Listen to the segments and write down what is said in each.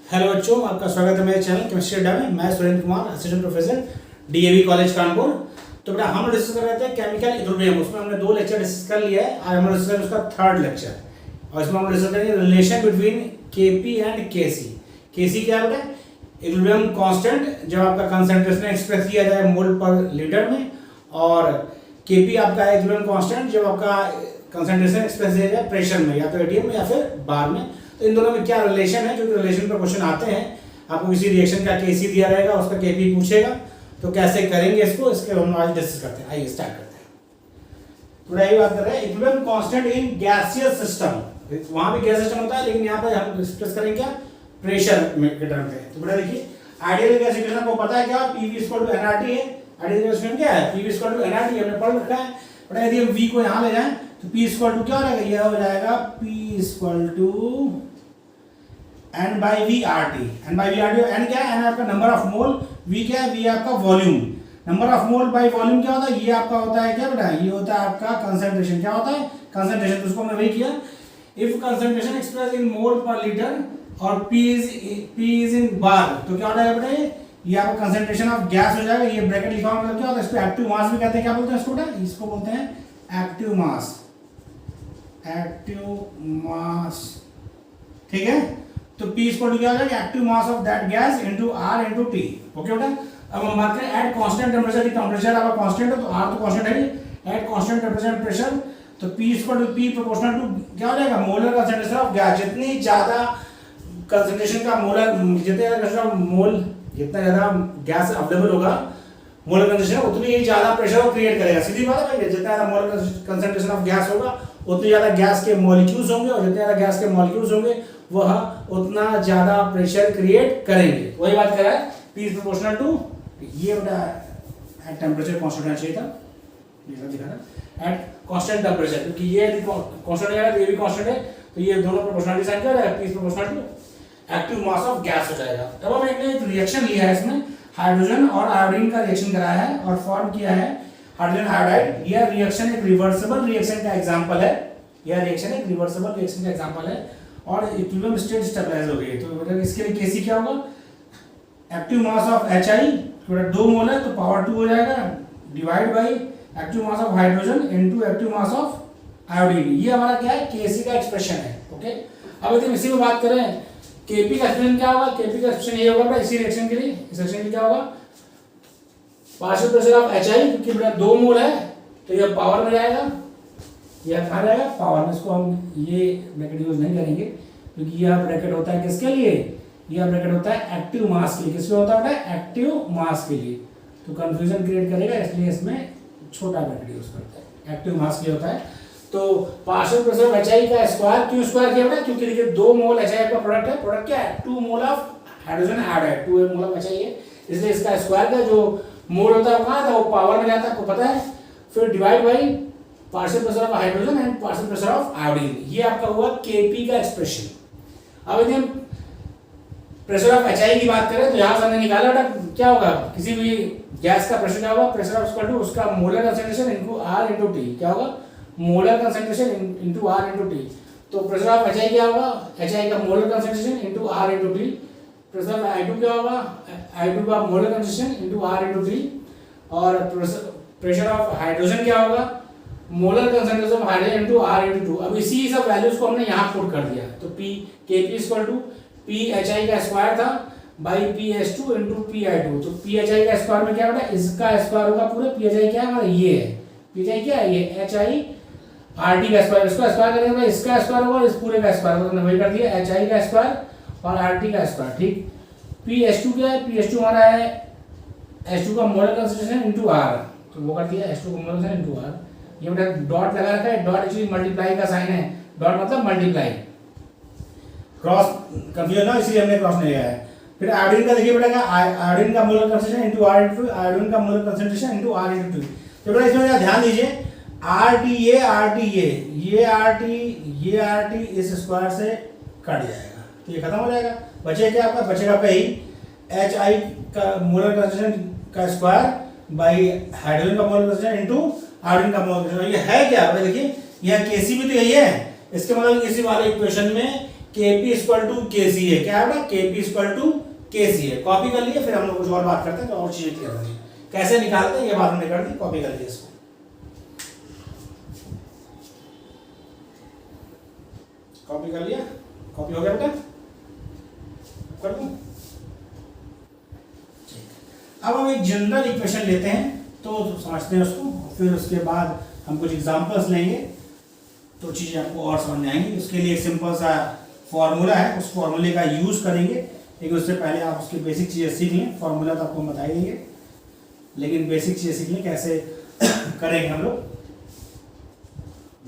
Hello बच्चों, आपका स्वागत है मेरे चैनल केमिस्ट्री अड्डा में। मैं Surendra Kumar, assistant professor DAV college Kanpur. तो बेटा हम डिस्कस कर रहे थे केमिकल इक्विलिब्रियम। उसमें हमने 2 लेक्चर डिस्कस कर लिया है। आज हम डिस्कस करेंगे उसका 3rd लेक्चर और इसमें हम डिस्कस करेंगे रिलेशन बिटवीन केपी एंड केसी। केसी क्या है बेटा? इक्विलिब्रियम कांस्टेंट, जब आपका कंसंट्रेशन एक्सप्रेस किया जाए मोल पर लीटर में, और केपी आपका है इक्विलिब्रियम कांस्टेंट जब आपका कंसंट्रेशन एक्सप्रेस किया जाए प्रेशर में, या तो एटीएम में या फिर बार में। तो इन दोनों में क्या रिलेशन है? क्योंकि रिलेशन पर क्वेश्चन आते हैं, आपको किसी रिएक्शन का केसी दिया रहेगा, उसका केपी पूछेगा, तो कैसे करेंगे इसको, इसके हम आज डिस्कस करते हैं। आइए स्टार्ट करते हैं। थोड़ा ये बात कर रहे हैं equilibrium constant in gaseous system. वहां भी गैस सिस्टम होता है, लेकिन यहाँ पे हम डिस्कस करेंगे क्या, प्रेशर में के टर्म पे। तो बेटा देखिए, आइडियल गैस इक्वेशन को पता है क्या, पीवी = एनआरटी है। आइडियल गैस इक्वेशन क्या है? पीवी = एनआरटी हमने पढ़ रखा है। बेटा यदि हम वी को यहाँ ले जाएं तो P = क्या हो जाएगा? यह हो जाएगा P = N by V RT। N by V RT, N क्या है? N आपका नंबर ऑफ मोल, V क्या है? V आपका volume. Number of mole by volume क्या होता है? ये आपका होता है क्या बेटा? ये होता है आपका कंसंट्रेशन। क्या होता है? कंसंट्रेशन। तो उसको हमने वही किया, इफ कंसंट्रेशन एक्सप्रेस इन मोल पर लीटर और P is in bar, तो क्या हो जाएगा बेटा? ये आपका कंसंट्रेशन ऑफ गैस हो जाएगा। ये ब्रैकेट लिखा हुआ मतलब क्या होता है? इसको एक्टिव मास भी कहते हैं। क्या बोलते हैं इसको बेटा? इसको बोलते हैं एक्टिव मास। एक्टिव मास, ठीक है। तो P = क्या हो जाएगा? Active mass of that gas into R into T। Okay बेटा, अब हम बात करें एट कांस्टेंट टेंपरेचर की। टेंपरेचर आपका कांस्टेंट है तो R तो कांस्टेंट है ही। At constant temperature and pressure, तो P प्रोपोर्शनल टू क्या हो जाएगा? Molar concentration of gas. जितनी ज्यादा कंसंट्रेशन का मोलर, जितना ज्यादा गैस अवेलेबल होगा मोलर कंसंट्रेशन, उतनी ही ज्यादा प्रेशर क्रिएट करेगा। सीधी बात है भाई, जितना ज्यादा मोलर कंसंट्रेशन ऑफ गैस होगा उतनी ज्यादा गैस के मॉलिक्यूल्स होंगे, और जितने ज्यादा गैस के मॉलिक्यूल्स होंगे वह उतना ज्यादा प्रेशर क्रिएट करेंगे। वही बात कर रहा है, P प्रोपोर्शनल टू, ये बेटा एट टेंपरेचर कांस्टेंट होना चाहिए था, ये दिखा रहा एट कांस्टेंट टेंपरेचर, क्योंकि ये कांस्टेंट है तो ये भी कांस्टेंट है, तो ये दोनों प्रोपोर्शनलिटी साइन कर रहा है। P proportional to active mass of gas हो जाएगा। अब हम एक रिएक्शन लिया है, इसमें हाइड्रोजन और आयोडीन का रिएक्शन कराया है और फॉर्म किया है हाइड्रोजन आयोडाइड। यह रिएक्शन एक रिवर्सिबल रिएक्शन का एग्जांपल है। यह रिएक्शन एक रिवर्सिबल रिएक्शन का एग्जांपल है और इक्विलिब्रियम स्टेट स्टेबलाइज हो गई। तो मतलब इसके लिए केसी क्या होगा? एक्टिव मास ऑफ HI, थोड़ा 2 मोल है तो पावर 2 हो जाएगा, divide by active mass of hydrogen into active mass of iodine. ये हमारा क्या है? केसी का एक्सप्रेशन है। ओके, अब यदि इसी में बात करें केपी का एक्सप्रेशन क्या होगा? केपी का एक्सप्रेशन ये होगा इसी रिएक्शन के लिए। इस रिएक्शन के लिए क्या होगा? पार्शियल प्रेशर ऑफ HI, क्योंकि बेटा 2 मोल है तो ये पावर में जाएगा, यह कहाँ जाएगा? पावर में। इसको हम ये ब्रैकेट यूज नहीं करेंगे क्योंकि यह ब्रैकेट होता है किसके लिए? यह ब्रैकेट होता है एक्टिव मास के लिए। किसके होता है? एक्टिव मास के लिए। तो कंफ्यूजन क्रिएट करेगा, इसलिए इसमें छोटा ब्रैकेट यूज करते हैं। एक्टिव मास के लिए होता है। तो पार्शियल प्रेशर ऑफ HI का स्क्वायर क्यों स्क्वायर किया बेटा? क्योंकि देखिए 2 मोल HI का प्रोडक्ट है। प्रोडक्ट क्या है? 2 mole of hydrogen iodide, 2 mole of HI है, इसलिए इसका स्क्वायर का जो मोल होता है कहाँ था? वो पावर में जाता है, आपको पता है। फिर divide by partial pressure of hydrogen and partial pressure of iodine. ये आपका हुआ केपी का एक्सप्रेशन। अब यदि हम प्रेशर ऑफ HI की बात करें तो यहाँ से हमने निकाला बेटा क्या होगा? किसी भी गैस का प्रेशर क्या होगा? प्रेशर ऑफ इक्वल टू उसका molar concentration into R into T। क्या होगा? Molar concentration into R into T। तो प्रेशर ऑफ HI क्या होगा? HI का molar concentration into R into T। Pressure of I2 क्या होगा? I2 का molar concentration into R into T। और प्रेशर ऑफ हाइड्रोजन क्या होगा? Molar concentration of hydrogen into R into 2। अब इसी सब वैल्यूज को हमने यहाँ पुट कर दिया। तो P Kp = PHI का स्क्वायर था बाई PS2 इनटू PI2। तो PHI का स्क्वायर में क्या होगा? इसका स्क्वायर होगा पूरे। PHI क्या है हमारा? ये है PHI क्या है? ये HI RT का स्क्वायर। इसका स्क्वायर करेंगे तो इसका स्क्वायर होगा, इस पूरे का स्क्वायर होगा। हमने वही कर दिया, HI का स्क्वायर और RT का स्क्वायर। ठीक, PS2 क्या है? PS2 हमारा है H2 का मोलर कंसंट्रेशन इनटू R, तो वो कर दिया H2 का मोलर कंसंट्रेशन इनटू R। ये बेटा डॉट लगा रखा है, डॉट एक्चुअली मल्टीप्लाई का साइन है। डॉट मतलब मल्टीप्लाई, क्रॉस कंफ्यूजन ना, इसलिए हमने क्रॉस नहीं लगाया है। फिर आयोडीन का देखिए बेटा, आयोडीन का molar concentration into R into iodine का molar concentration into R into 2। तो बेटा इसमें ध्यान दीजिए, ये RT इस स्क्वायर से कट जाएगा, तो ये खत्म हो जाएगा। बचे क्या आपका? बचेगा आपका ही HI का मोलर कंसंट्रेशन का स्क्वायर बाई हाइड्रोजन का मोलर कंसंट्रेशन इनटू आयोडीन का मोलर कंसंट्रेशन। ये है क्या? देखिए यह केसी भी तो यही है। इसके मतलब इसी वाले इक्वेशन में Kp इक्वल टू Kc है, क्या है Kp इक्वल टू Kc है। कॉपी कर लिए, फिर हम लोग कुछ और बात करते हैं तो और चीजें क्लियर होंगी। कैसे निकालते हैं ये बात हमने कर दी, कॉपी कर लीजिए इसको। कॉपी कर लिया, कॉपी हो गया बेटा, कर दूं? अब हम एक जनरल इक्वेशन लेते हैं तो समझते हैं उसको, फिर उसके बाद हम कुछ एग्जांपल्स लेंगे तो चीज़ें आपको और समझ में आएंगी। उसके लिए एक सिंपल सा फॉर्मूला है, उस फॉर्मूले का यूज़ करेंगे, लेकिन उससे पहले आप उसकी बेसिक चीज़ें सीख लें। फॉर्मूला तो आपको बता ही देंगे, लेकिन बेसिक चीज़ें सीख लें कैसे करेंगे हम लोग।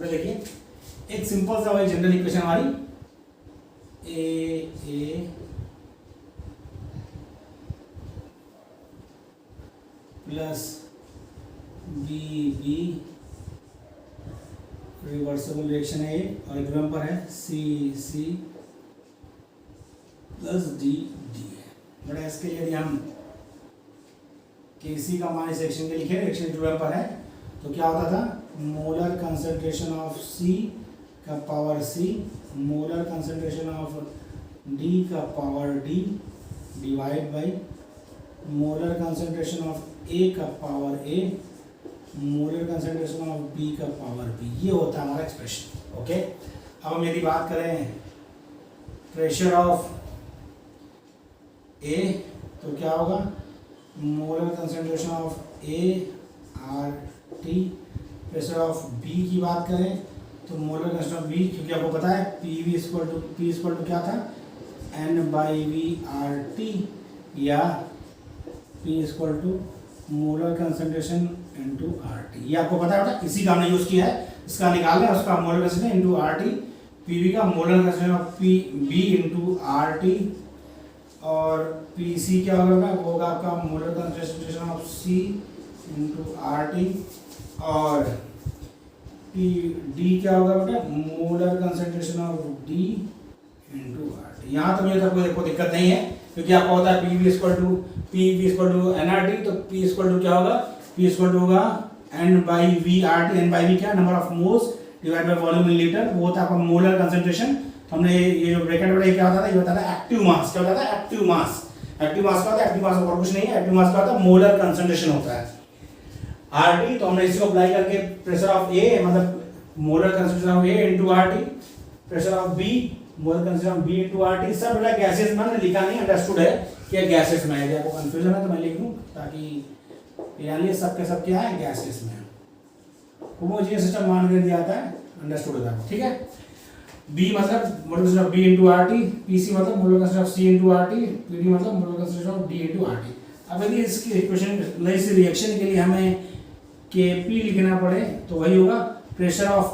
देखिए एक सिंपल सा वही जनरल इक्वेशन हमारी ए प्लस बी रिवर्सिबल रिएक्शन है ये, और एग्जाम्पल है सी प्लस डी है। बड़ा इसके लिए यदि हम Kc का मान इस रिएक्शन के लिखे, रिएक्शन एग्जाम्पल है तो क्या होता था, मोलर कंसंट्रेशन ऑफ C का power C, molar concentration of D का power D divide by molar concentration of A का power A, molar concentration of B का पावर B। ये होता है हमारा एक्सप्रेशन। ओके, अब हम यदि बात करें प्रेशर ऑफ A तो क्या होगा, molar concentration of A RT। Pressure of B की बात करें तो मोलर कंसंट्रेशन ऑफ B, क्योंकि आपको पता है P इक्वल टू क्या था, N/V/RT, या P equal to molar concentration into RT। ये आपको पता है, इसी का हमने यूज किया है। इसका निकालना है, उसका molar concentration into RT, PV का molar concentration of B into RT, और PC क्या होगा, वो होगा आपका molar concentration of C into RT, और D क्या होगा बेटा, molar concentration of D into RT। यहाँ तो मुझे तो कोई दिक्कत नहीं है, क्योंकि आपको होता है PV इक्वल टू NRT, तो P इक्वल टू क्या होगा, P इक्वल टू होगा N/V/RT। N/V क्या, number of moles divide by volume in litre, वो होता है आपका मोलर कंसंट्रेशन। हमने ये जो ब्रैकेट वाला क्या होता था, ये होता था एक्टिव मास। क्या होता था, एक्टिव मास। एक्टिव मास का होता है, एक्टिव मास और कुछ नहीं है, एक्टिव मास का होता है मोलर कंसंट्रेशन होता है। RT तो हमने इसको अप्लाई करके प्रेशर ऑफ A मतलब molar concentration of A into RT, pressure of B molar concentration of B into RT। सब बेटा गैसेस में, मैंने लिखा नहीं, अंडरस्टूड है कि गैसेस में है। यदि आपको कंफ्यूजन है तो मैं लिख दूं, ताकि यानी सब के सब क्या है, गैसेस में। होमोजेनियस सिस्टम मान के दिया जाता है, अंडरस्टूड होता है, ठीक है। B मतलब molar concentration of B into RT, PC मतलब molar concentration of C into RT, PD मतलब molar concentration of D into RT। अब यदि इसकी इक्वेशन नई सी रिएक्शन के लिए हमें Kp लिखना पड़े तो वही होगा प्रेशर ऑफ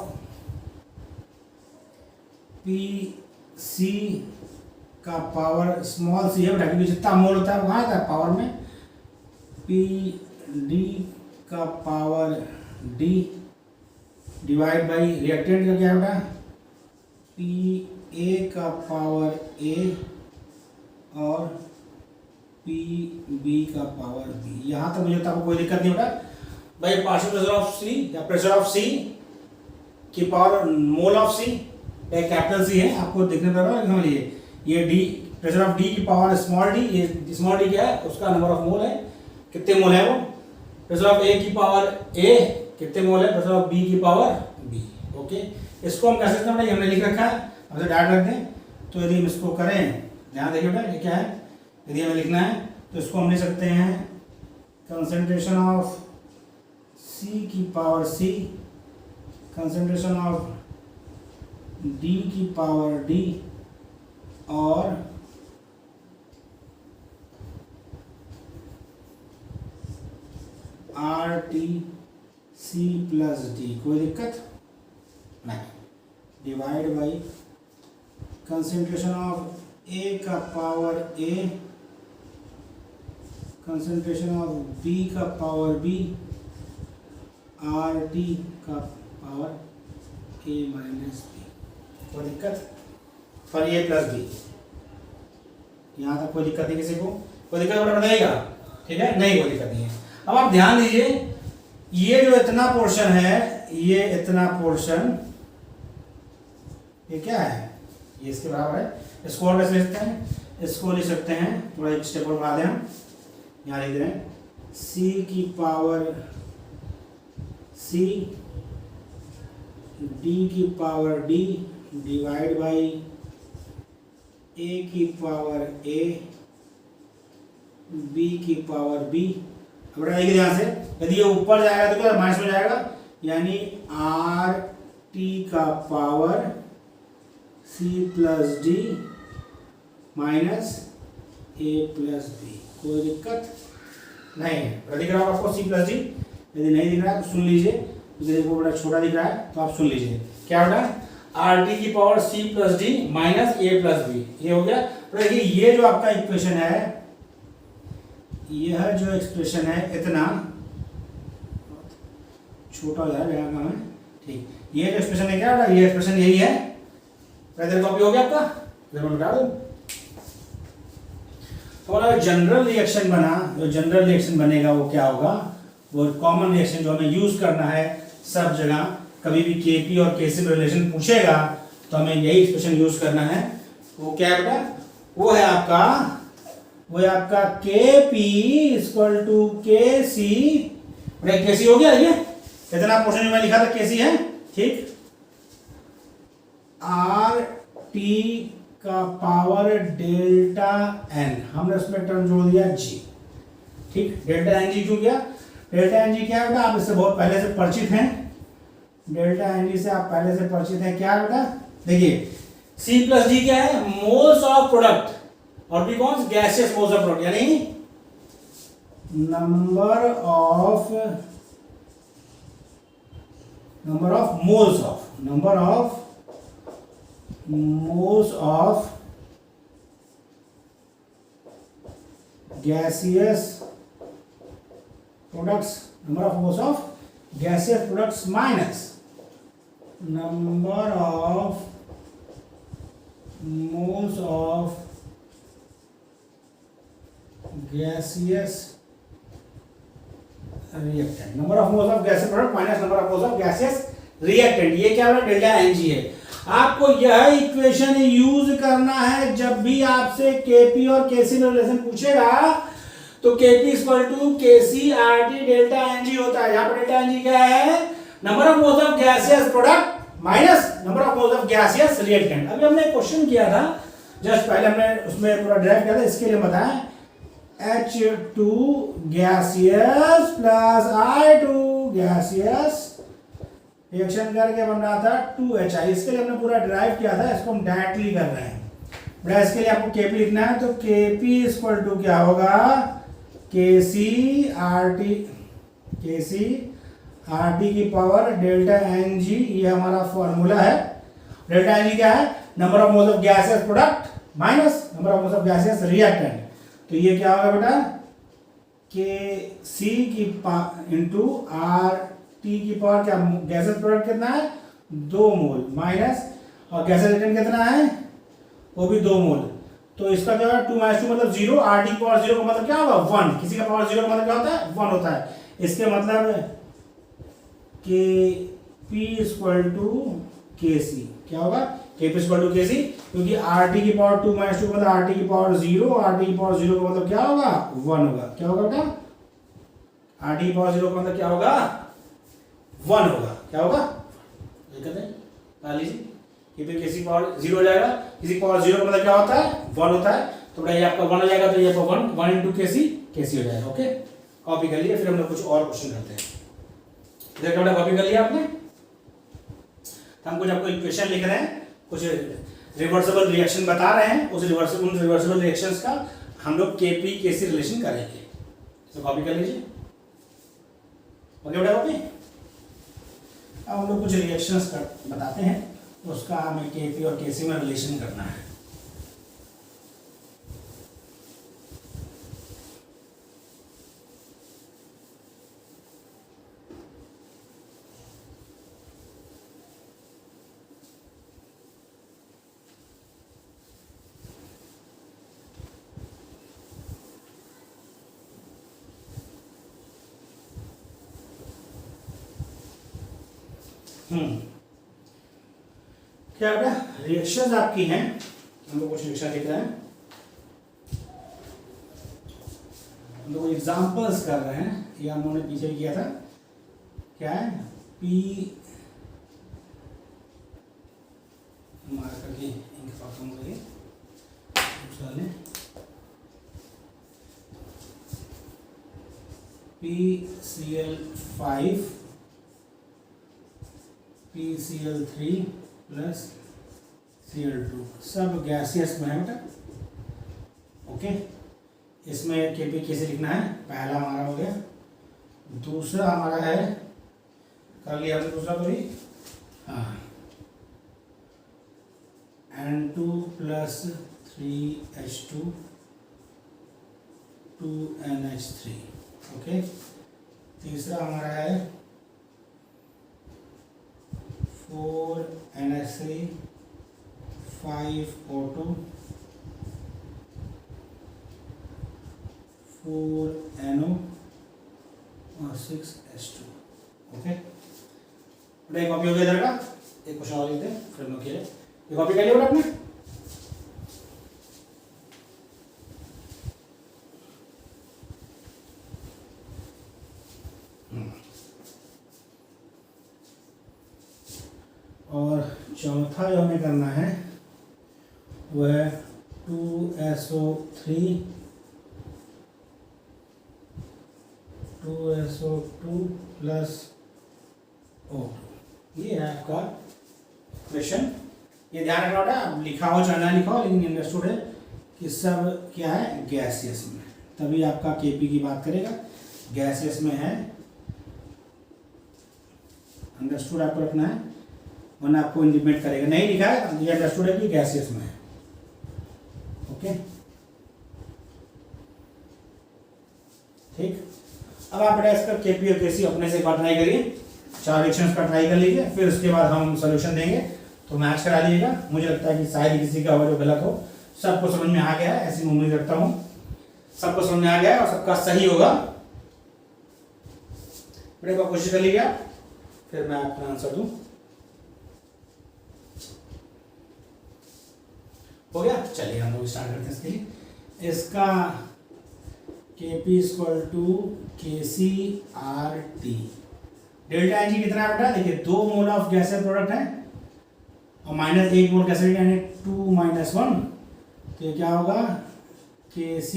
PC का पावर स्मॉल c है बेटा, क्योंकि जितना मोल होता है वो कहाँ आता है, पावर में। PD का power D divide by reactant का क्या है बेटा, PA का पावर A और PB का पावर B। यहाँ तक मुझे आपको कोई दिक्कत नहीं बेटा भाई। पार्शियल प्रेशर ऑफ C या प्रेशर ऑफ C की power mole of C capital C है, आपको देखने पड़ रहा है। ये D प्रेशर ऑफ D की पावर स्मॉल d, ये स्मॉल d क्या है, उसका नंबर ऑफ मोल है, कितने मोल है वो। प्रेशर ऑफ A की पावर A कितने मोल है, प्रेशर ऑफ B की पावर B। ओके, इसको हम कैसे समझेंगे, हमने लिख रखा है, अब से डायरेक्ट रख दें। तो यदि हम इसको करें, ध्यान देखिए बेटा ये क्या है, यदि हमें लिखना है तो इसको हम लिख सकते हैं कंसंट्रेशन ऑफ C की power C, concentration of D की पावर D, और RTC प्लस D। कोई दिक्कत नहीं, divide by concentration of A का power A, concentration of B का पावर B, RT का पावर A माइनस B। कोई दिक्कत, पर A प्लस B, यहाँ तक कोई दिक्कत नहीं किसी को, कोई दिक्कत बताइएगा, ठीक है, नहीं कोई दिक्कत नहीं है। अब आप ध्यान दीजिए, ये जो इतना पोर्शन है, ये इतना पोर्शन, ये क्या है, ये इसके बराबर है। इसको और कैसे लिख सकते हैं, इसको लिख सकते हैं, थोड़ा एक स्टेप और बढ़ा दें हम, यहाँ लिख रहे हैं c की पावर c d की power d divide by a की पावर a b की पावर b। अब बताइए ध्यान से, यदि ये ऊपर जाएगा तो क्या माइनस में जाएगा, यानी r t का power c plus D minus a plus B. कोई दिक्कत नहीं है। दिख रहा होगा आपको c प्लस डी, यदि नहीं दिख रहा है तो सुन लीजिए, देखो बड़ा छोटा दिख रहा है तो आप सुन लीजिए क्या होगा, आर टी की power c plus D minus A plus B. ये हो गया। तो देखिए ये जो आपका इक्वेशन है, यह जो एक्सप्रेशन है इतना छोटा हो जाएगा जगह कम है, ठीक। ये जो एक्सप्रेशन है क्या होगा, ये एक्सप्रेशन यही है। इधर कॉपी हो गया आपका, इधर मैं बता दूं। तो जनरल रिएक्शन बना, जो जनरल रिएक्शन बनेगा वो क्या होगा, वो कॉमन रिएक्शन जो हमें यूज करना है सब जगह, कभी भी केपी और केसी में रिलेशन पूछेगा तो हमें यही एक्सप्रेशन यूज करना है। वो क्या है बेटा, वो है आपका केपी इक्वल टू केसी। केसी हो गया, ये इतना पोर्शन में लिखा था केसी है, ठीक। आर टी का पावर डेल्टा एन, हमने उसमें टर्म जोड़ दिया जी, ठीक। डेल्टा एन जी क्यों किया, डेल्टा एन जी क्या है बेटा, आप इससे बहुत पहले से परिचित हैं, डेल्टा एन जी से आप पहले से परिचित हैं। क्या बेटा, देखिए C प्लस डी क्या है, मोल्स ऑफ प्रोडक्ट, और बी कौन, गैसियस मोल्स ऑफ प्रोडक्ट, यानी number of moles of gaseous products, number of moles of gaseous products minus number of moles of gaseous reactant, number of moles of gaseous product minus number of moles of gaseous reactant। ये क्या है, delta N G है। आपको यह equation use करना है जब भी आपसे केपी और केसी में रिलेशन पूछेगा, तो KP equal to KC R T delta NG होता है। यहाँ पर डेल्टा एनजी क्या है, number of moles of gaseous product minus number of moles of gaseous reactant. अभी हमने क्वेश्चन किया था जस्ट पहले, हमने उसमें पूरा ड्राइव किया था, इसके लिए बताएं H2 gaseous plus I2 gaseous reaction करके बन रहा था 2HI। इसके लिए हमने पूरा ड्राइव किया था, इसको हम डायरेक्टली कर रहे हैं। बड़ा इसके लिए आपको केपी लिखना है, तो केपी इक्वल टू क्या होगा, केसी आर टी की पावर डेल्टा एन जी, ये हमारा फॉर्मूला है। डेल्टा एन जी क्या है, number of moles of gaseous product minus number of moles of gaseous reactant. तो ये क्या होगा बेटा, के सी की इंटू आर टी की पावर क्या, गैसेस प्रोडक्ट कितना है 2 मोल माइनस, और गैसेस रिएक्टेंट कितना है वो भी 2 मोल। तो इसका क्या होगा 2 - 2 मतलब 0, आर टी की पावर 0 का मतलब क्या होगा 1, किसी का पावर 0 का मतलब क्या होता है 1 होता है। इसके मतलब के पी इक्वल टू के सी, क्या होगा के पी इक्वल टू के सी, क्योंकि आर टी की पावर 2 - 2 मतलब आर टी की पावर 0, आर टी की पावर 0 का मतलब क्या होगा 1 होगा। क्या होगा बेटा, आर टी की पावर 0 का मतलब क्या होगा 1 होगा। क्या होगा, कहते हैं लीजिए, ये फिर किसी पावर 0 हो जाएगा, किसी पावर 0 का मतलब क्या होता है 1 होता है। तो बेटा ये आपका 1 हो जाएगा, तो ये आपका 1 इंटू केसी हो जाएगा। ओके, कॉपी कर लिए, फिर हम लोग कुछ और क्वेश्चन करते हैं। इधर बेटा कॉपी कर लिया आपने, तो हम कुछ आपको इक्वेशन लिख रहे हैं, कुछ रिवर्सिबल रिएक्शन बता रहे हैं, उन रिवर्सिबल रिएक्शंस का हम लोग केपी केसी रिलेशन करेंगे। तो कॉपी कर लीजिए। ओके बेटा कॉपी। अब हम लोग कुछ रिएक्शंस बताते हैं, उसका हमें केपी और केसी में रिलेशन करना है। क्या बेटा रिएक्शंस आपकी हैं, हम लोग कुछ रिएक्शन लिख रहे हैं, हम लोग एग्जांपल्स कर रहे हैं, ये हम लोगों ने पीछे किया था। क्या है पी मार करके इनके पास हम लोग PCl5 PCl3 प्लस Cl2 सब गैसियस में है बेटा। ओके, इसमें Kp कैसे लिखना है, पहला हमारा हो गया, दूसरा हमारा है, कर लिया हमने दूसरा तो भी, हाँ N2 plus 3H2 2NH3। Okay, तीसरा हमारा है 4NH3 5O2 4NO और 6H2। ओके, एक कॉपी हो गया इधर का, एक क्वेश्चन और लिखते हैं फिर हम खेले। ये कॉपी कर लिया बेटा आपने? और चौथा जो हमें करना है वह 2SO3 2SO2 प्लस O2। ये है आपका क्वेश्चन। ये ध्यान रखना बेटा, लिखा हो चाहे ना लिखा हो, लेकिन अंडरस्टूड है कि सब क्या है गैसियस में, तभी आपका Kp की बात करेगा, गैसियस में है, अंडरस्टूड आपको रखना है, वरना आपको इंडिपेंड करेगा। नहीं लिखा है ये अंडरस्टूड है कि गैसियस में है। ओके ठीक, अब आप बेटा इसका Kp और Kc अपने से एक बार ट्राई करिए, 4 रिएक्शंस का ट्राई कर लीजिए, फिर उसके बाद हम सोल्यूशन देंगे, तो मैच करा लीजिएगा। मुझे लगता है कि शायद किसी का हो जो गलत हो, सबको समझ में आ गया है, ऐसी उम्मीद रखता हूँ सबको समझ में आ गया है और सबका सही होगा। बेटा कोशिश कर लीजिए आप, फिर मैं अपना आंसर दूं। हो गया, चलिए हम लोग स्टार्ट करते हैं इसके लिए। इसका Kp equal to KCRT, delta Ng कितना है बेटा, देखिए 2 मोल ऑफ गैसियस प्रोडक्ट है और माइनस 1 मोल गैसियस यानी 2 - 1, तो ये क्या होगा Kc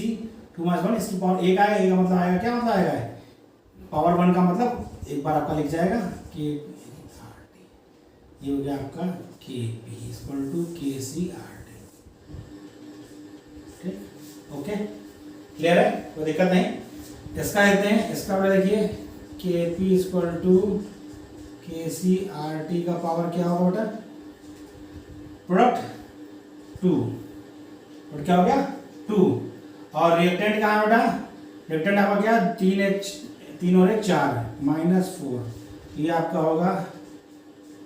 2 - 1, इसकी पावर 1 आएगा, 1 का मतलब आएगा, क्या मतलब आएगा पावर 1 का मतलब एक बार आपका लिख जाएगा KCRT, ये हो गया आपका Kp इक्वल टू KCRT। ठीक, ओके क्लियर है, कोई दिक्कत नहीं। इसका लेते हैं, इसका बेटा देखिए Kp इक्वल टू KCRT का पावर क्या होगा बेटा, प्रोडक्ट 2, और क्या हो गया 2, और रिएक्टेंट कहाँ है बेटा, रिएक्टेंट आपका क्या 3 और 1 4 -4, ये आपका होगा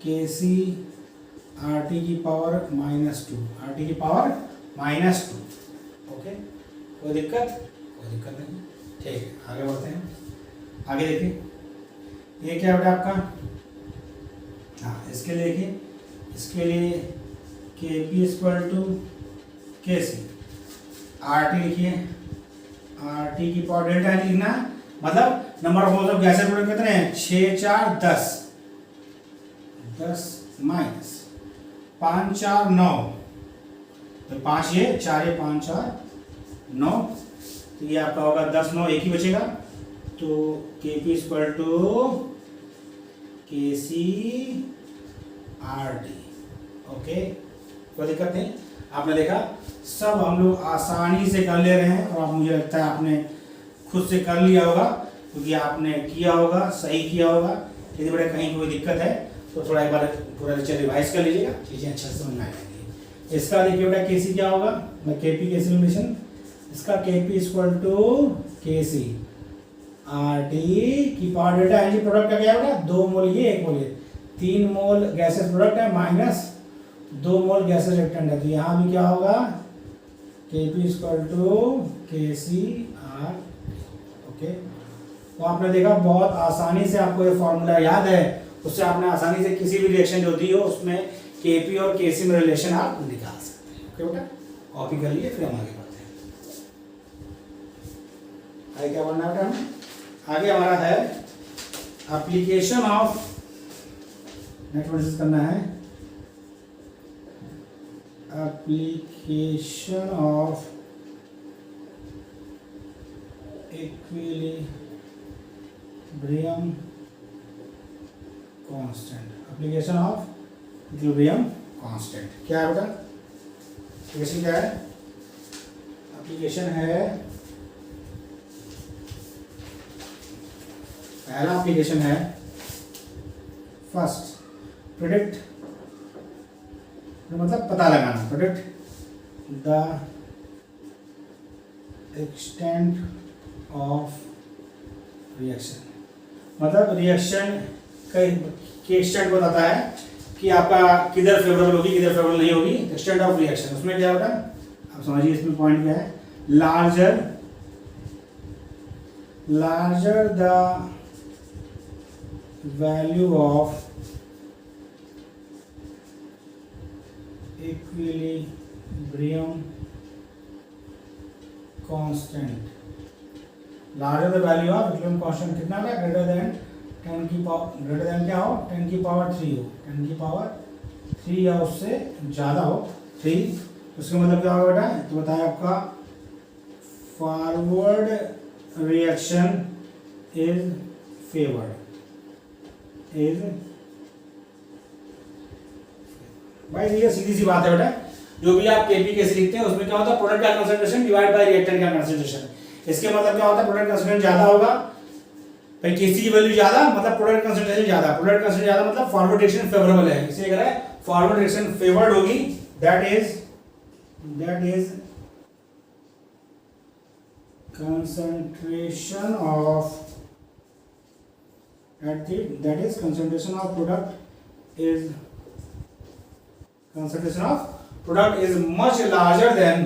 KCRT की पावर -2, RT की पावर -2। ओके, कोई दिक्कत नहीं, ठीक है आगे बढ़ते हैं। आगे देखिए ये क्या बेटा आपका, हाँ इसके लिए देखिए, इसके लिए Kp equal to Kc, RT लिखिए, RT की पावर डेल्टा N लिखना है, मतलब number of moles of gaseous product कितने हैं 6 4 10 10 माइनस 5 4 9, तो 5 ये 4 ये 5 4 9, तो ये आपका होगा 10 9 एक ही बचेगा, तो Kp equal to KCRT। Okay, कोई दिक्कत नहीं, आपने देखा सब हम लोग आसानी से कर ले रहे हैं, और आप मुझे लगता है आपने खुद से कर लिया होगा, क्योंकि आपने किया होगा, सही किया होगा। यदि बड़े कहीं कोई दिक्कत है तो थोड़ा एक बार पूरा लेक्चर रिवाइज कर लीजिएगा, चीज़ें अच्छे से समझ में आएंगी। इसका देखिए बेटा Kc क्या होगा, मैं Kp Kc रिलेशन, इसका Kp equal to KC RT की पावर डेल्टा Ng प्रोडक्ट का क्या बेटा 2 मोल ये 1 मोल ये, 3 मोल गैसेस प्रोडक्ट है माइनस 2 मोल गैसेस रिएक्टेंट है, तो यहाँ भी क्या होगा Kp equal to KCRT। Okay, तो आपने देखा बहुत आसानी से आपको ये फॉर्मूला याद है, उससे आपने आसानी से किसी भी रिएक्शन जो दी हो उसमें केपी और केसी में रिलेशन आप निकाल सकते हैं। ओके बेटा, कॉपी कर लिए, फिर हम आगे बढ़ते हैं। आगे क्या पढ़ना है बेटा हमें? आगे हमारा है एप्लीकेशन ऑफ, नेक्स्ट डिस्कस करना है application of equilibrium constant. Application of equilibrium constant क्या है बेटा? एप्लीकेशन क्या है? एप्लीकेशन है, पहला एप्लीकेशन है फर्स्ट प्रेडिक्ट, मतलब पता लगाना, predict the extent of reaction, मतलब रिएक्शन के एक्सटेंट बताता है कि आपका किधर फेवरेबल होगी किधर फेवरेबल नहीं होगी, एक्सटेंट ऑफ रिएक्शन। उसमें क्या होता है आप समझिए, इसमें पॉइंट क्या है, larger the value of equilibrium constant, larger the value of equilibrium constant कितना है, ग्रेटर देन 10 की पावर, ग्रेटर देन क्या हो, 10 की पावर 3 हो, 10 की पावर 3 या उससे ज़्यादा हो 3। उसका मतलब क्या होगा बेटा? तो बताया आपका forward reaction is favoured, is, भाई ये सीधी सी बात है बेटा, जो भी आप केपी कैसे लिखते हैं उसमें क्या होता है, प्रोडक्ट का कंसंट्रेशन डिवाइड बाय रिएक्टेंट का कंसंट्रेशन। इसके मतलब क्या होता है, प्रोडक्ट कंसंट्रेशन ज्यादा होगा, भाई केसी की वैल्यू ज्यादा मतलब प्रोडक्ट कंसंट्रेशन ज्यादा, प्रोडक्ट कंसंट्रेशन ज्यादा मतलब फॉरवर्ड रिएक्शन फेवरेबल है। इसे अगर है फॉरवर्ड रिएक्शन फेवर्ड होगी, that is concentration of concentration of product is much larger than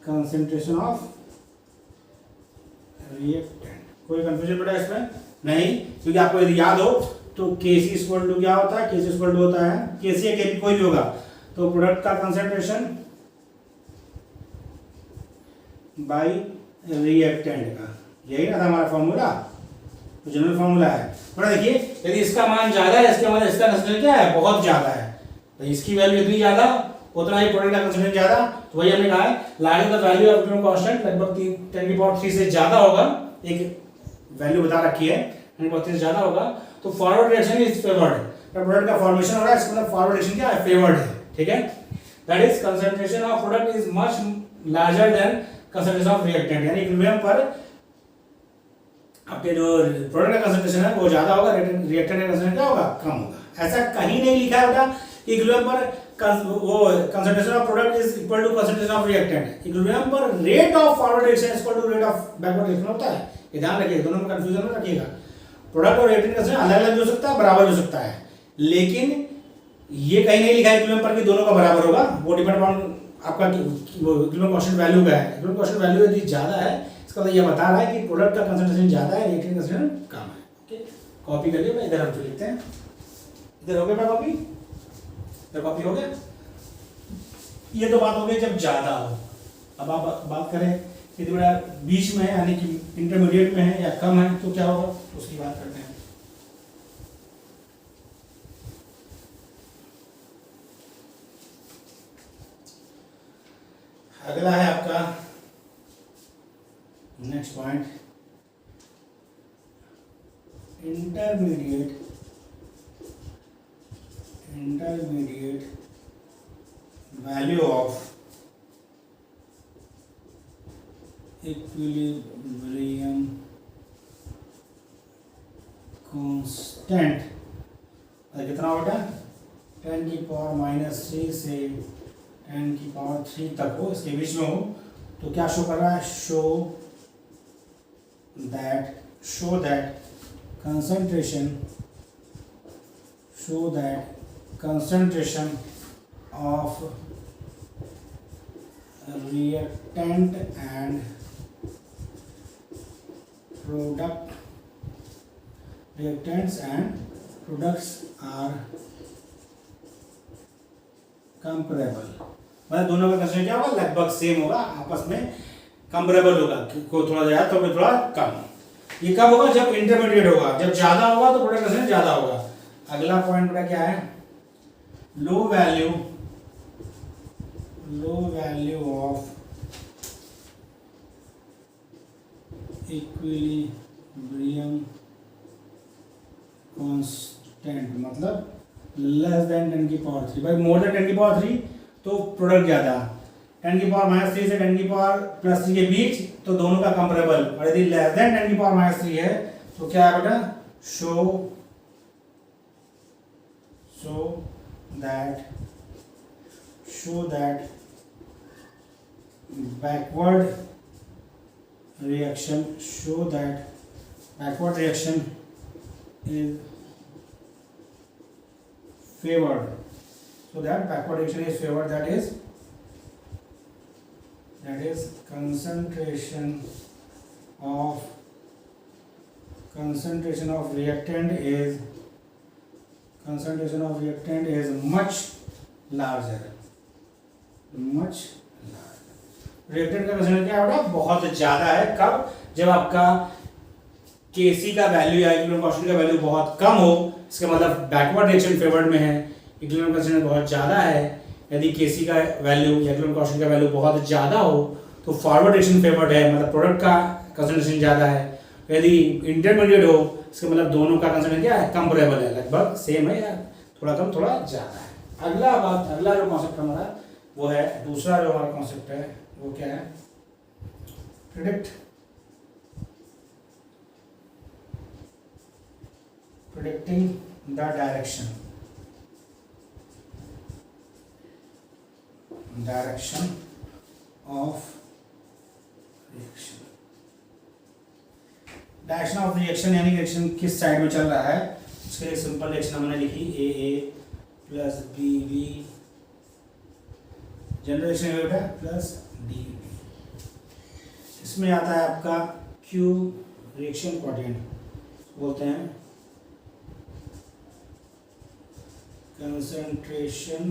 concentration of reactant। कोई कंफ्यूजन बेटा इसमें नहीं, क्योंकि आपको यदि याद हो तो केसी इक्वल टू क्या होता है, केसी इक्वल टू होता है, केसी या केपी कोई भी होगा तो प्रोडक्ट का कंसंट्रेशन बाय रिएक्टेंट का, यही ना था हमारा फॉर्मूला, तो जनरल फॉर्मूला है बेटा। देखिए यदि इसका मान ज्यादा है, इसके मतलब इसका कंसंट्रेशन क्या है, बहुत ज्यादा है, तो इसकी वैल्यू इतनी ज्यादा उतना ही प्रोडक्ट का कंसंट्रेशन ज्यादा, तो वही हमने कहा है larger the value of equilibrium constant लगभग 10 की पावर 3 से ज्यादा होगा, एक वैल्यू बता रखी है 10 की पावर 3 से ज्यादा होगा, तो forward reaction is favoured, product का फॉर्मेशन हो रहा है, इसका मतलब फॉरवर्ड रिएक्शन क्या है, फेवर्ड है। ठीक है, that is concentration of product is much larger than concentration of reactant, यानी इक्विलिब्रियम पर आपके जो प्रोडक्ट का कंसंट्रेशन है वो ज्यादा होगा, रिएक्टेंट का कंसंट्रेशन क्या होगा, कम होगा। ऐसा कहीं नहीं लिखा है बेटा कि इक्विलिब्रियम पर वो concentration of product is equal to concentration of reactant, equilibrium पर rate of forward reaction is equal to rate of backward reaction होता है, ये ध्यान रखिएगा, दोनों में कंफ्यूजन मत रखिएगा। प्रोडक्ट और रिएक्टेंट का अलग अलग हो सकता है, बराबर हो सकता है, लेकिन ये कहीं नहीं लिखा है इक्विलिब्रियम पर कि दोनों का बराबर होगा, वो डिपेंड अपॉन आपका इक्विलिब्रियम कांस्टेंट वैल्यू का है। इक्विलिब्रियम कांस्टेंट वैल्यू यदि ज्यादा है, इसका मतलब ये बता रहा है कि प्रोडक्ट का कंसंट्रेशन ज्यादा है, रिएक्टेंट का कंसंट्रेशन कम है। ओके, कॉपी करिए, मैं इधर हम लिखते हैं, इधर हो गया कॉपी, इधर कॉपी हो गया। ये तो बात हो गई जब ज्यादा हो। अब आप बात करें यदि बड़ा बीच में है, यानी कि इंटरमीडिएट में है या कम है, तो क्या होगा उसकी बात करते हैं। अगला है आपका next point, intermediate value of equilibrium constant, कितना बेटा 10 की पावर -3 से 10 की पावर 3 तक हो, इसके बीच में हो, तो क्या शो कर रहा है, show that concentration of reactant and product reactants and products are comparable, मतलब दोनों का कंसेंट्रेशन क्या होगा, लगभग सेम होगा, आपस में कंपेरेबल होगा, कोई थोड़ा ज्यादा तो कोई थोड़ा कम। ये कब होगा, जब इंटरमीडिएट होगा, जब ज्यादा होगा तो प्रोडक्ट कंसेंट्रेशन ज्यादा होगा। अगला पॉइंट बेटा क्या है, low value of equilibrium constant, मतलब लेस देन 10⁻³ भाई, मोर देन 10⁻³ तो प्रोडक्ट ज्यादा, 10⁻³ से 10⁻+3 के बीच तो दोनों का कंपेरेबल, और यदि लेस देन 10⁻³ है तो क्या है बेटा, show that backward reaction is favored, that is concentration of reactant is much larger। Reactant का कंसेंट्रेशन क्या है, बहुत ज्यादा है। कब, जब आपका Kc का वैल्यू या इक्विलिब्रियम कांस्टेंट का वैल्यू बहुत कम हो, इसका मतलब बैकवर्ड रिएक्शन फेवर्ड में है, इक्विलिब्रियम कांस्टेंट बहुत ज्यादा है। यदि Kc का वैल्यू या इक्विलिब्रियम कांस्टेंट का वैल्यू बहुत ज्यादा हो तो फॉरवर्ड रिएक्शन फेवर्ड है, मतलब प्रोडक्ट का कंसेंट्रेशन ज्यादा है। यदि इंटरमीडिएट हो, इसका मतलब दोनों का कंसेंट्रेशन क्या है, कंपेरेबल है, लगभग सेम है या थोड़ा कम थोड़ा ज्यादा है। अगला जो कॉन्सेप्ट हमारा वो है, दूसरा जो हमारा कॉन्सेप्ट है वो क्या है, predicting the direction of reaction यानी रिएक्शन किस साइड में चल रहा है, इसके लिए सिंपल रिएक्शन हमने लिखी AA plus BB, general reaction बेटा प्लस DB। इसमें आता है आपका Q रिएक्शन कोएफिशिएंट, बोलते हैं कंसंट्रेशन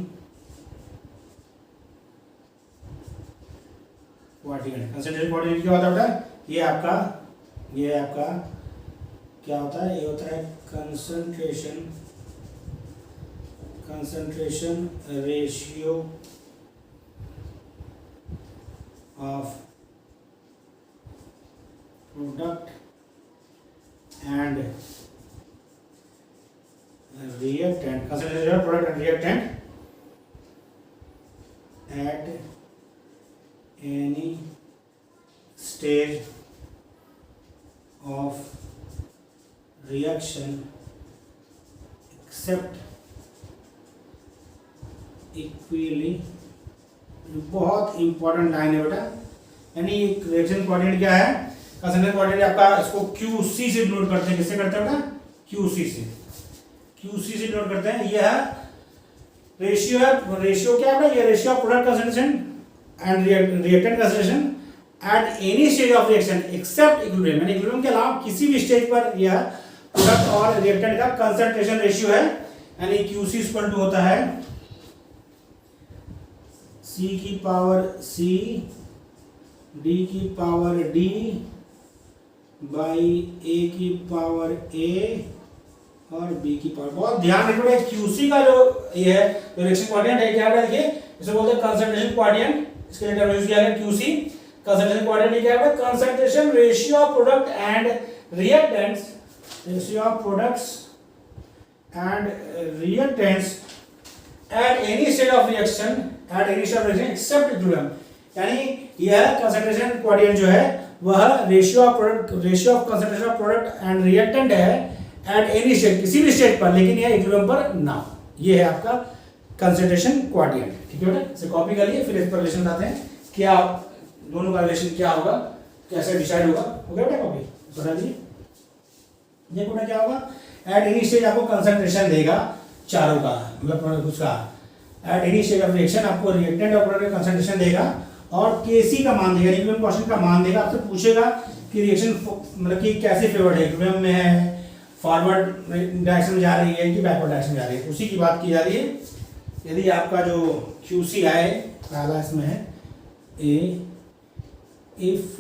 कोएफिशिएंट। कंसंट्रेशन कोएफिशिएंट क्या होता है बेटा, ये आपका क्या होता है, ये होता है concentration ratio of product and reactant, concentration of product and reactant at any stage of reaction except equilibrium। बहुत इंपॉर्टेंट लाइन है बेटा, यानी रिएक्शन कोऑर्डिनेट क्या है, कंसंट्रेशन कोऑर्डिनेट आपका, इसको QC से नोट करते हैं। किससे करते हैं बेटा, QC से नोट करते हैं। यह रेशियो है, रेशियो क्या है, ये ratio of product concentration and reactant concentration at any stage of reaction except equilibrium, यानी इक्विलिब्रियम के अलावा किसी भी स्टेज पर यह प्रोडक्ट और रिएक्टेंट का कंसंट्रेशन रेशियो है। यानी QC इक्वल टू होता है C की पावर C D की पावर D बाई A की पावर A और B की पावर। बहुत ध्यान रखिए, QC का जो ये है रिएक्शन कोऑर्डिनेट है, क्या है देखिए, इसे बोलते हैं कंसंट्रेशन कोऑर्डिनेट। इसके लिए टर्म यूज किया है QC। कंसंट्रेशन कोऑर्डिनेट क्या है, concentration ratio of product and reactants, ratio of products and reactants at any stage of reaction except equilibrium. यानी यह कंसंट्रेशन कोऑर्डिनेट जो है वह ratio of concentration of product and reactant है एट एनी स्टेज, किसी भी स्टेज पर, लेकिन यह इक्विलिब्रियम पर ना हो। ये है आपका कंसंट्रेशन कोऑर्डिनेट। ठीक है बेटा, इसे कॉपी कर लिए, फिर इस पर रिलेशन आते हैं, क्या दोनों का रिलेशन क्या होगा, कैसे डिसाइड होगा। हो गया बेटा, कॉपी बता दीजिए। ये बेटा क्या होगा, एट एनी स्टेज आपको कंसंट्रेशन देगा चारों का, मतलब उसका eight any stage of reaction आपको रिएक्टेंट और प्रोडक्ट का कंसंट्रेशन देगा और Kc का मान देगा, इक्विलिब्रियम कांस्टेंट का मान देगा। आपसे पूछेगा कि रिएक्शन मतलब कि कैसे फेवर्ड है, इक्विलिब्रियम में है, फॉरवर्ड डायरेक्शन में जा रही है कि बैकवर्ड डायरेक्शन में जा रही है, उसी की बात की जा रही है। यदि आपका जो QC आए पहला इसमें है ए, इफ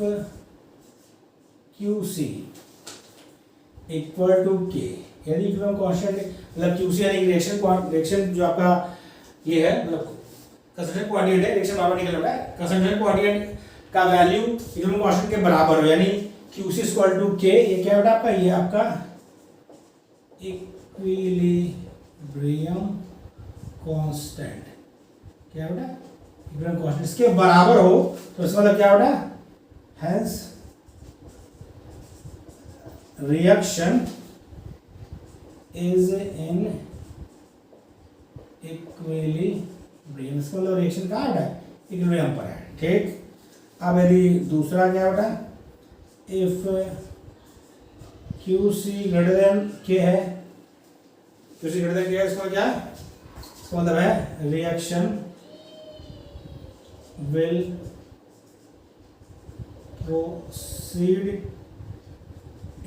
QC इक्वल टू के, यदि इक्विलिब्रियम कांस्टेंट मतलब QC यानी रिएक्शन जो आपका ये है मतलब कंसंट्रेशन कोऑर्डिनेट है, रिएक्शन बार-बार निकल रहा है, कंसंट्रेशन कोऑर्डिनेट का वैल्यू इक्विलिब्रियम कांस्टेंट के बराबर हो, यानी QC इक्वल टू के, ये क्या बेटा आपका, ये आपका इक्विलिब्रियम कांस्टेंट क्या बेटा, इक्विलिब्रियम कांस्टेंट इसके बराबर हो तो इसका मतलब क्या बेटा, hence reaction is in equilibrium, इसका मतलब रिएक्शन कहाँ है, इक्विलिब्रियम पर है, ठीक। अब यदि दूसरा क्या बेटा, इफ QC ग्रेटर देन के है, QC ग्रेटर देन के है, इसका क्या, इसका मतलब है reaction will proceed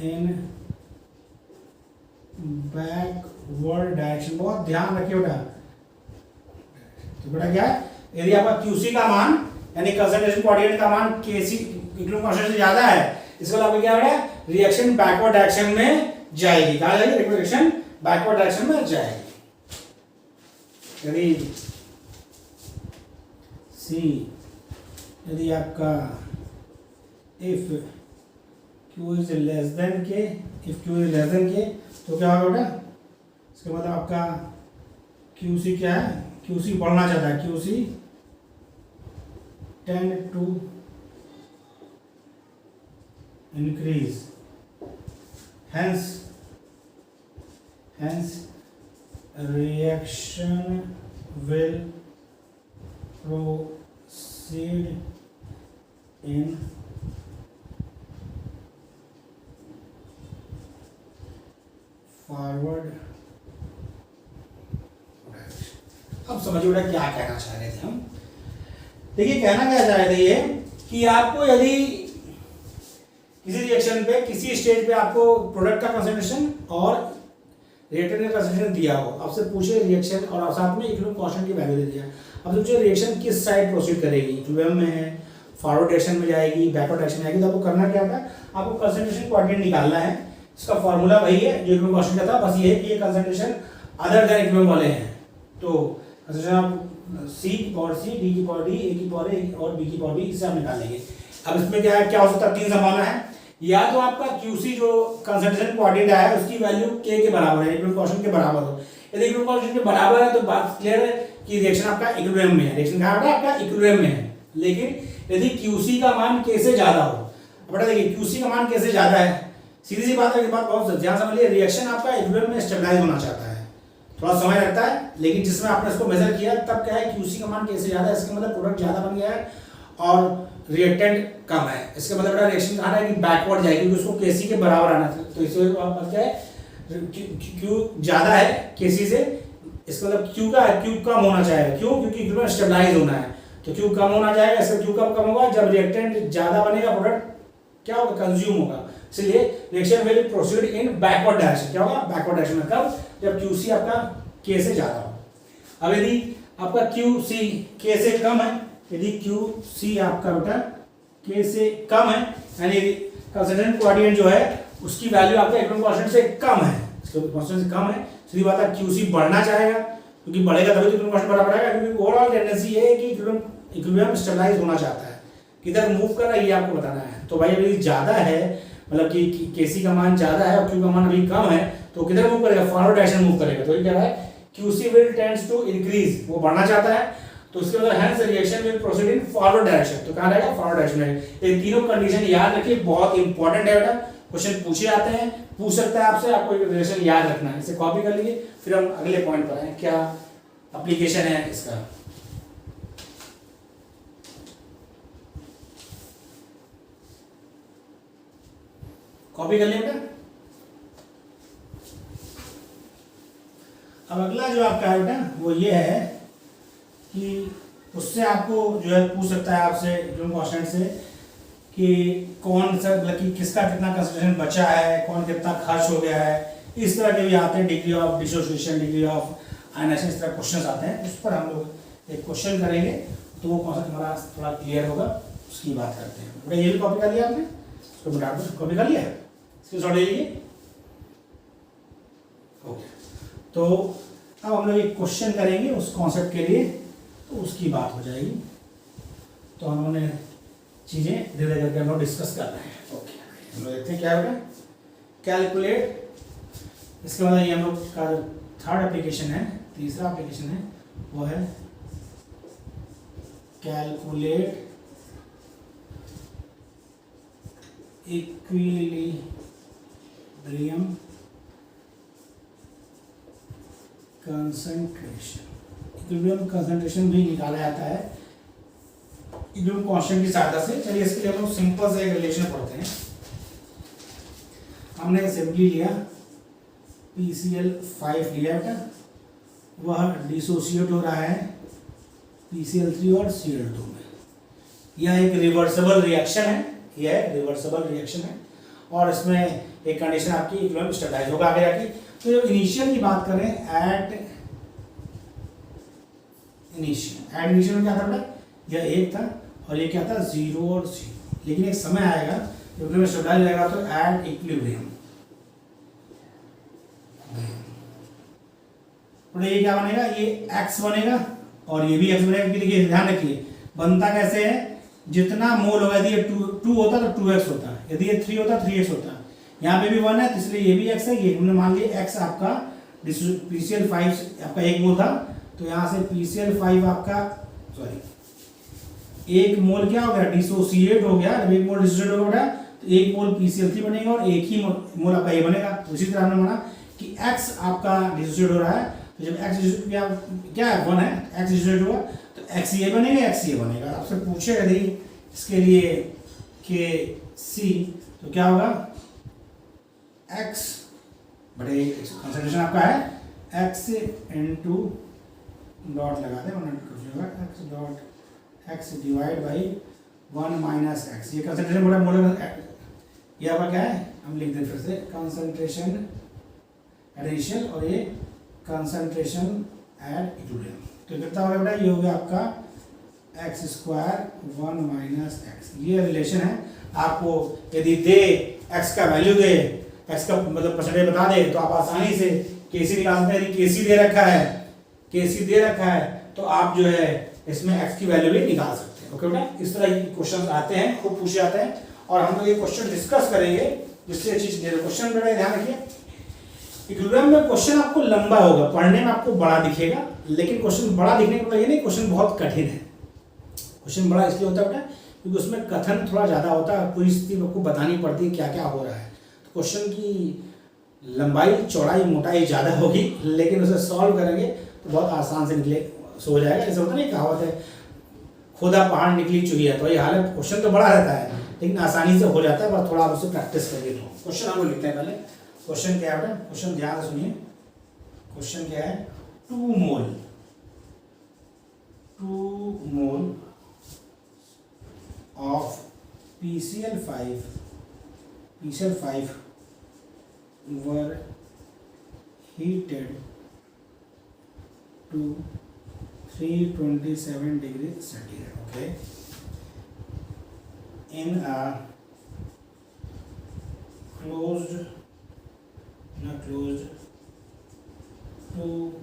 in backward direction, बहुत ध्यान रखिए बेटा। तो बेटा क्या है, यदि आपका QC का मान यानी कंसंट्रेशन कोऑर्डिनेट का मान KC इक्विलिब्रियम कांस्टेंट से ज्यादा है, इसका मतलब क्या है, रिएक्शन बैकवर्ड डायरेक्शन में जाएगी, कहां जाएगी, रिएक्शन बैकवर्ड डायरेक्शन में जाएगी। यदि C, यदि आपका if Q is less than K, if Q is less than K तो क्या होगा बेटा, इसका मतलब आपका QC क्या है, QC बढ़ना चाहता है, QC tend to increase, hence reaction will proceed in forward direction। अब समझिए बेटा क्या कहना चाह रहे थे हम। देखिए कहना क्या चाह रहे थे ये कि आपको यदि किसी रिएक्शन पे किसी स्टेज पे आपको प्रोडक्ट का कंसंट्रेशन और रिएक्टेंट का कंसंट्रेशन दिया हो, आपसे पूछे रिएक्शन और साथ में इक्विलिब्रियम कांस्टेंट की वैल्यू दे दिया, अब पूछे रिएक्शन किस साइड प्रोसीड करेगी, इक्विलिब्रियम में है, फॉरवर्ड डायरेक्शन में जाएगी, बैकवर्ड डायरेक्शन में जाएगी, तो आपको करना क्या होगा, आपको कंसंट्रेशन कोऑर्डिनेट निकालना है। इसका फॉर्मूला वही है जो इक्विलिब्रियम कांस्टेंट का था, बस ये है कि ये कंसंट्रेशन अदर देन इक्विलिब्रियम वाले हैं, तो कंसंट्रेशन आप C की पावर C, D की पावर D, A की पावर A और B की पावर B, इसे आप निकाल लेंगे। अब इसमें क्या है, क्या हो सकता है, तीन संभावना है, या तो आपका QC जो कंसंट्रेशन कोऑर्डिनेट आया है उसकी वैल्यू K के बराबर है, इक्विलिब्रियम कांस्टेंट के बराबर हो, यदि इक्विलिब्रियम कांस्टेंट के बराबर है तो बात क्लियर है कि रिएक्शन आपका इक्विलिब्रियम में है, रिएक्शन कहां है आपका, इक्विलिब्रियम में है। लेकिन यदि QC का मान K से ज्यादा हो, बेटा देखिए QC का मान K से ज्यादा है, सीधी सी बात है, ये बात बहुत ध्यान समझिए, रिएक्शन आपका इक्विलिब्रियम में स्टेबलाइज होना चाहता है, थोड़ा समय लगता है, लेकिन जिसमें आपने इसको मेजर किया तब क्या है, QC का मान K से ज्यादा है, इसका मतलब प्रोडक्ट ज्यादा बन गया है और रिएक्टेंट कम है, इसका मतलब बेटा रिएक्शन कहां है कि बैकवर्ड जाएगी, क्योंकि उसको KC के बराबर आना था, तो इससे क्या है, Q ज्यादा है KC से, इसका मतलब Q कम होना चाहिए, क्यों, क्योंकि इक्विलिब्रियम स्टेबलाइज होना है, तो Q कम होना चाहिए, इसका Q कम होगा जब रिएक्टेंट ज्यादा बनेगा, प्रोडक्ट क्या होगा, कंज्यूम होगा, इसलिए reaction will proceed in backward direction, क्या होगा, बैकवर्ड डायरेक्शन में, कब, जब QC आपका K से ज्यादा हो। अब यदि आपका QC K से कम है, यदि QC आपका बेटा K से कम है, यानी कंसंट्रेशन कोऑर्डिनेट जो है उसकी वैल्यू आपका इक्विलिब्रियम कांस्टेंट से कम है, इसके कांस्टेंट से कम है, सीधी बात है QC बढ़ना चाहेगा, क्योंकि बढ़ेगा तभी तो इक्विलिब्रियम कांस्टेंट बराबर आएगा, क्योंकि ओवरऑल टेंडेंसी ये है कि इक्विलिब्रियम स्टेबलाइज होना चाहता है, किधर मूव कर रहा है ये आपको बताना है। तो भाई यदि ज्यादा है, मतलब कि KC का मान ज्यादा है और Q का मान अभी कम है, तो किधर मूव करेगा, फॉरवर्ड डायरेक्शन मूव करेगा, तो ये क्या है, QC will tends to increase, वो बढ़ना चाहता है, तो इसके मतलब hence reaction will proceed in forward direction, तो कहां रहेगा, फॉरवर्ड डायरेक्शन में। ये तीनों कंडीशन याद रखिए, बहुत इंपॉर्टेंट है बेटा, क्वेश्चन पूछे जाते हैं, पूछ सकता है आपसे, आपको रिलेशन याद रखना है, इसे कॉपी कर लीजिए, फिर हम अगले पॉइंट पर आए, क्या एप्लीकेशन है इसका। कॉपी कर लिया बेटा। अब अगला जो आपका है बेटा वो ये है कि उससे आपको जो है पूछ सकता है आपसे इक्विलिब्रियम कांस्टेंट से कि कौन सा मतलब कि किसका कितना कंसंट्रेशन बचा है, कौन कितना खर्च हो गया है, इस तरह के भी आते हैं। Degree of dissociation, degree of ionisation, इस तरह क्वेश्चन आते हैं। उस पर हम लोग एक क्वेश्चन करेंगे तो वो कौन सा हमारा थोड़ा क्लियर होगा, उसकी बात करते हैं। बेटा ये भी कॉपी कर लिया आपने, इसको बता दो, कॉपी कर लिया है, स्क्रीनशॉट ले लीजिए। ओके, तो अब हम लोग एक क्वेश्चन करेंगे उस कॉन्सेप्ट के लिए, तो उसकी बात हो जाएगी। तो हमने चीज़ें धीरे करके हम लोग डिस्कस कर रहे हैं। ओके, हम लोग देखते हैं क्या होगा। कैलकुलेट, इसके बाद ये हम लोग का जो थर्ड एप्लीकेशन है, तीसरा एप्लीकेशन है, वो है calculate equilibrium concentration. Equilibrium concentration भी निकाला जाता है इक्विलिब्रियम कांस्टेंट की सहायता से। चलिए इसके लिए हम लोग सिंपल से एक रिलेशन पढ़ते हैं। हमने सिंपली लिया PCl5 लिया था, वह डिसोसिएट हो रहा है PCl3 और Cl2 में। यह एक रिवर्सिबल रिएक्शन है, यह रिवर्सिबल रिएक्शन है, और इसमें एक कंडीशन आपकी इक्विलिब्रियम स्टेबलाइज होगा आगे जाके। तो जब इनिशियल की बात करें, एट इनिशियल में क्या था बेटा, यह 1 था और ये क्या था 0 और 0, लेकिन एक समय आएगा जब इक्विलिब्रियम स्टेबलाइज हो जाएगा, तो एट इक्विलिब्रियम तो ये क्या बनेगा, ये x बनेगा और ये भी x बनेगा। क्योंकि देखिए ध्यान रखिए बनता कैसे है, जितना मोल होगा, यदि ये 2 होता तो 2x होता, यदि ये 3 होता 3x होता। यहाँ पे भी 1 है, तो इसलिए ये भी x है। ये हमने मान लिया x आपका PCl5 आपका 1 मोल था, तो यहाँ से PCl5 आपका सॉरी 1 मोल क्या हो गया, डिसोसिएट हो गया। जब 1 मोल डिसोसिएट हो गया तो 1 मोल PCl3 बनेगा और 1 ही मोल आपका ये बनेगा। तो इसी तरह हमने माना कि x आपका डिसोसिएट हो रहा है, तो जब x क्या है 1 है, x डिसोसिएट हुआ तो x ये बनेगा, x ये बनेगा। आपसे पूछेगा यदि इसके लिए KC तो क्या होगा, x बड़े कंसंट्रेशन आपका है x इंटू डॉट लगा दें, x dot x divide by 1 minus x। ये कंसंट्रेशन बड़ा मोल, ये आपका क्या है, हम लिख दें फिर से, कंसंट्रेशन एट इनिशियल और ये कंसंट्रेशन एट इक्विलिब्रियम। तो कितना हो गया बेटा, ये हो गया आपका x² 1 माइनस x। ये रिलेशन है। आपको यदि दे x का वैल्यू दे, x का मतलब परसेंटेज बता दे, तो आप आसानी से KC निकाल सकते हैं। यदि KC दे रखा है, KC दे रखा है, तो आप जो है इसमें x की वैल्यू भी निकाल सकते हैं। ओके बेटा, इस तरह के क्वेश्चन आते हैं, खूब पूछे जाते हैं, और हम लोग ये क्वेश्चन डिस्कस करेंगे जिससे चीज क्वेश्चन बेटा ध्यान रखिए। इक्विलिब्रियम में क्वेश्चन आपको लंबा होगा, पढ़ने में आपको बड़ा दिखेगा, लेकिन क्वेश्चन बड़ा दिखने का मतलब ये नहीं क्वेश्चन बहुत कठिन है। क्वेश्चन बड़ा इसलिए होता है बेटा क्योंकि उसमें कथन थोड़ा ज़्यादा होता है, पूरी स्थिति आपको बतानी पड़ती है क्या क्या हो रहा है। तो क्वेश्चन की लंबाई चौड़ाई मोटाई ज़्यादा होगी, लेकिन उसे सॉल्व करेंगे तो बहुत आसान से निकले हो जाएगा। जैसे होता नहीं, कहावत है खुदा पहाड़ निकली चुहिया, तो ये हाल है। क्वेश्चन तो बड़ा रहता है लेकिन आसानी से हो जाता है, बस थोड़ा आप उससे प्रैक्टिस करिए। तो क्वेश्चन हम लोग लिखते हैं। पहले क्वेश्चन क्या है बेटा, क्वेश्चन ध्यान से सुनिए। क्वेश्चन क्या है, 2 mole of PCl5 were heated to 327 degrees centigrade. Okay, in a closed 2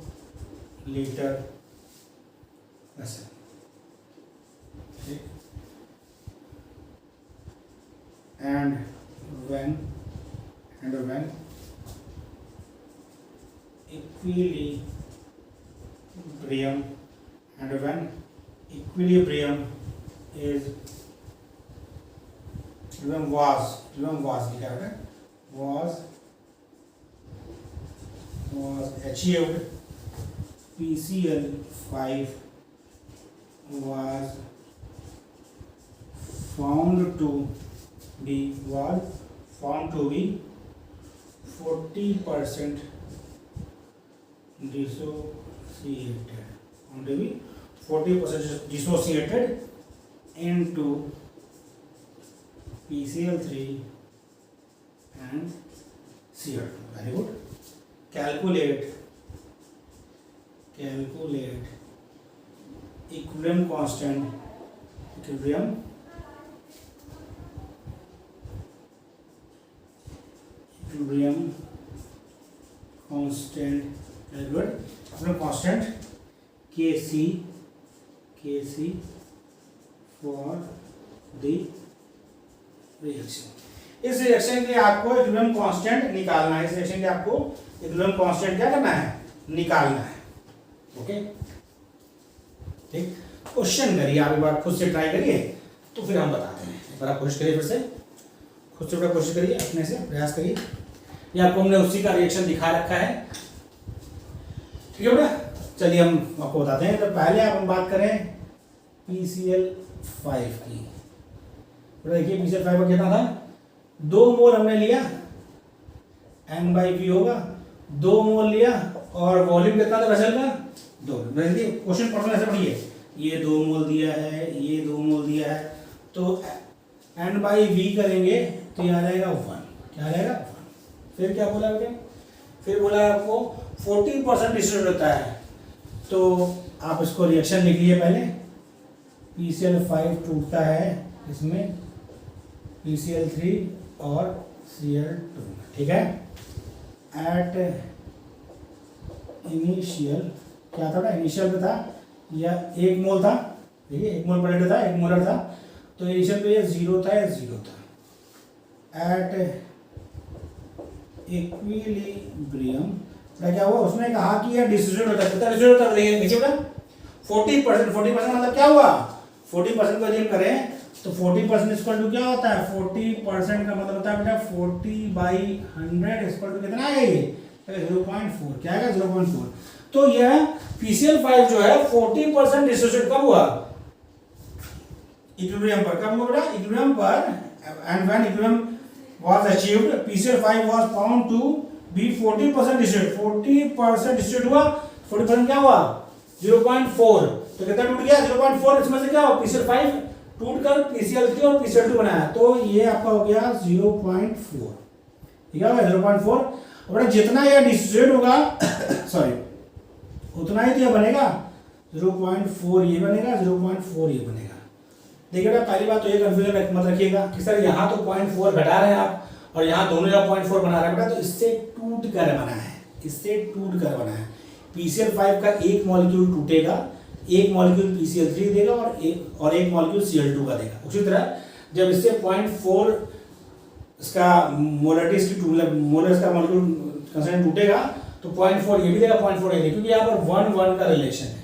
liter vessel. Okay. And when equilibrium was achieved, PCl5 was found to be 40% dissociated into PCl3 and Cl2. Very good. Calculate equilibrium constant. Equilibrium constant. Very good. Equilibrium constant Kc for the reaction. इस reaction के आपको equilibrium constant निकालना है। इस reaction के आपको equilibrium constant क्या करना है? निकालना है। ओके, ठीक। क्वेश्चन करिए आप, एक बार खुद से ट्राई करिए तो फिर हम बताते हैं। एक बार आप कोशिश करिए, फिर से खुद से बड़ा कोशिश करिए, अपने से प्रयास करिए। ये आपको हमने उसी का रिएक्शन दिखा रखा है, ठीक है बेटा। चलिए हम आपको बताते हैं। तो पहले आप हम बात करें PCl5 की। देखिए PCl5 का कितना था? 2 मोल हमने लिया, N/V होगा, 2 मोल लिया, और वॉल्यूम कितना था वेसल का? 2। देखिए क्वेश्चन पढ़ने से पढ़िए, ये 2 मोल दिया है, ये 2 मोल दिया है, तो N/V करेंगे तो ये आ जाएगा 1। क्या आ जाएगा? 1। फिर क्या बोला बेटे? फिर बोला आपको 40% डिस्ट्रीब्यूट होता है, तो आप इसको रिएक्शन लिख लिए पहले। PCl5 टूटता है इसमें PCl3 और Cl2, ठीक है। एट इनिशियल क्या था? इनिशियल पे था या 1 मोल था, देखिए 1 मोल पर था, 1 मोलर था, तो इनिशियल पे ये 0 था या 0 था। एट इक्विलिब्रियम क्या हुआ? उसने कहा कि यह डिस्ट्रीब्यूट होता है, कितना डिस्ट्रीब्यूट होता है? देखिए बेटा 40%। 40% मतलब क्या हुआ? 40% को यदि करें तो 40% इक्वल टू क्या होता है? 40% का मतलब होता है बेटा 40/100 इक्वल टू कितना है? ये 0.4। क्या है? 0.4। तो यह PCl5 जो है 40% डिसोसिएट कब हुआ? इक्विलिब्रियम पर। कब हुआ बेटा? इक्विलिब्रियम पर। And when equilibrium was achieved, PCl5 was found to be 40% dissociate. 40% dissociate हुआ, 40% क्या हुआ? 0.4। तो कितना टूट गया? 0.4। इसमें से क्या हुआ? PCl5 टूटकर PCl3 और PCl2 बनाया, तो ये आपका हो गया 0.4। ठीक है, 0.4। और जितना ये डिसोसिएट होगा सॉरी, उतना ही तो ये बनेगा 0.4 ये बनेगा, 0.4 ये बनेगा। देखिए बेटा पहली बात तो ये कंफ्यूजन मत रखिएगा कि सर यहाँ तो 0.4 घटा रहे हैं आप और यहाँ दोनों जगह 0.4 बना रहे हैं बेटा, तो इससे टूट कर बना है, इससे टूट कर बना है। PCl5 का एक मॉलिक्यूल टूटेगा, एक मॉलिक्यूल PCl3 देगा और एक मॉलिक्यूल Cl2 का देगा। उसी तरह जब इससे 0.4 इसका मोलरिटी इसकी मोलर इसका मॉलिक्यूल कंसंट्रेशन टूटेगा तो 0.4 ये भी देगा, 0.4 ये देगा, क्योंकि यहाँ पर 1 का रिलेशन है।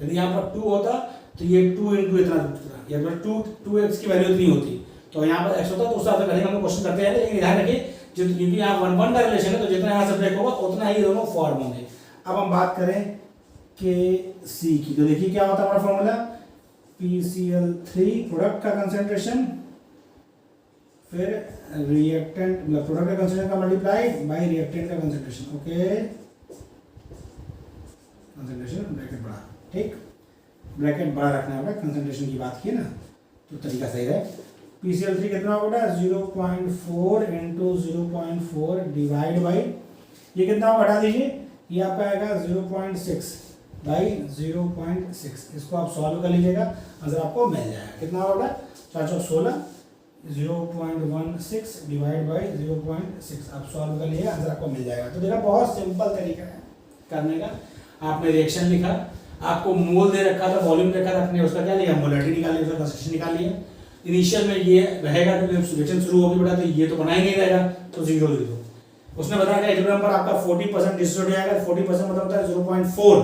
यदि यहाँ पर 2 होता तो ये 2 इंटू इतना टूटता, या 2x की वैल्यू इतनी होती, तो यहाँ पर x होता तो उस हिसाब से करेंगे। हम क्वेश्चन करते हैं, लेकिन ध्यान रखिए क्योंकि यहाँ 1 का रिलेशन है, तो जितना यहाँ से ब्रेक होगा उतना ही दोनों फॉर्म होंगे। अब हम बात करें KC की, तो देखिए क्या होता है हमारा फॉर्मूला? PCl3 प्रोडक्ट का कंसेंट्रेशन, फिर रिएक्टेंट मतलब प्रोडक्ट का कंसेंट्रेशन का मल्टीप्लाई बाय रिएक्टेंट का कंसेंट्रेशन। ओके, कंसेंट्रेशन ब्रैकेट बड़ा, ठीक, ब्रैकेट बड़ा रखना है। कंसेंट्रेशन की बात की ना, तो तरीका सही है। PCl3 कितना होगा? 0.4 इंटू 0.4 डिवाइड बाई ये कितना होगा? हटा दीजिए, ये आपका आएगा 0.6 बाई 0.6। इसको आप सॉल्व कर लीजिएगा, आंसर आपको मिल जाएगा। कितना होगा? 416 0.16 डिवाइड बाई 0.6 आप सॉल्व कर लीजिएगा, आंसर आपको मिल जाएगा। तो देखा बहुत सिंपल तरीका है करने का। आपने रिएक्शन लिखा, आपको मोल दे रखा था, वॉल्यूम देखा था, आपने उसका क्या लिया? मोलरिटी निकाल लिया, उसका कंसंट्रेशन निकाल लिया। इनिशियल में ये रहेगा तो जब रिएक्शन शुरू होगी बेटा तो ये तो बना ही नहीं रहेगा, तो 0 लिख दो। उसने बताया कि इक्विलिब्रियम पर आपका 40% डिस्ट्रीब्यूट हो जाएगा। 40% मतलब होता है 0.4,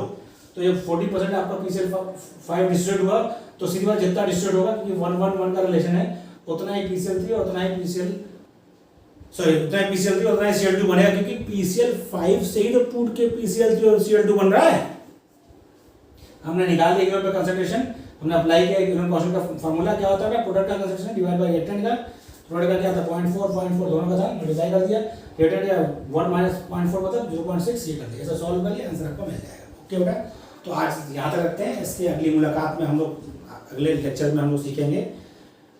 तो ये 40% आपका PCl5 डिस्ट्रीब्यूट हुआ, तो सीधी बात जितना डिस्ट्रीब्यूट होगा क्योंकि 1 का रिलेशन है, उतना ही PCl3 और उतना ही PCl3 और उतना ही Cl2 बनेगा, क्योंकि PCl5 से ही तो टूट के PCl3 और Cl2 बन रहा है। हमने निकाल दिया इक्विलिब्रियम पे कंसंट्रेशन, हमने अप्लाई किया इक्विलिब्रियम कांस्टेंट का फार्मूला क्या होता है? प्रोडक्ट का कंसंट्रेशन डिवाइड बाय रिएक्टेंट का। प्रोडक्ट का क्या था? 0.4 दोनों का था, मल्टीप्लाई कर दिया, रिएक्टेंट का 1 माइनस 0.4 मतलब 0.6 ये कर दिया। ऐसा सॉल्व कर लिया, आंसर आपको मिल जाएगा। ओके बेटा, तो आज यहाँ तक रखते हैं। इसके अगली मुलाकात में हम लोग अगले लेक्चर में हम लोग सीखेंगे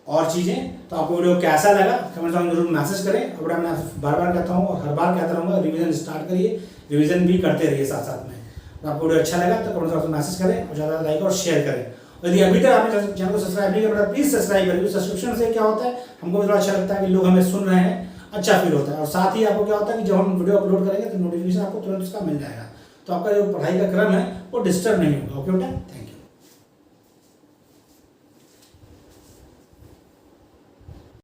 और चीज़ें। तो आपको वीडियो कैसा लगा कमेंट में जरूर मैसेज करें। और मैं आपसे बार बार कहता हूँ और हर बार कहता रहूँगा, रिवीजन स्टार्ट करिए, रिवीजन भी करते रहिए साथ साथ में। तो आपको वीडियो अच्छा लगा तो कमेंट में मैसेज करें और ज़्यादा लाइक और शेयर करें। और यदि अभी तक आपने चैनल को सब्सक्राइब नहीं किया प्लीज़ सब्सक्राइब करिए। सब्सक्रिप्शन से क्या होता है, हमको भी थोड़ा अच्छा लगता है कि लोग हमें सुन रहे हैं, अच्छा फील होता है। और साथ ही आपको क्या होता है कि जब हम वीडियो अपलोड करेंगे तो नोटिफिकेशन आपको तुरंत उसका मिल जाएगा। तो आपका जो पढ़ाई का क्रम है वो डिस्टर्ब नहीं होगा। ओके बेटा।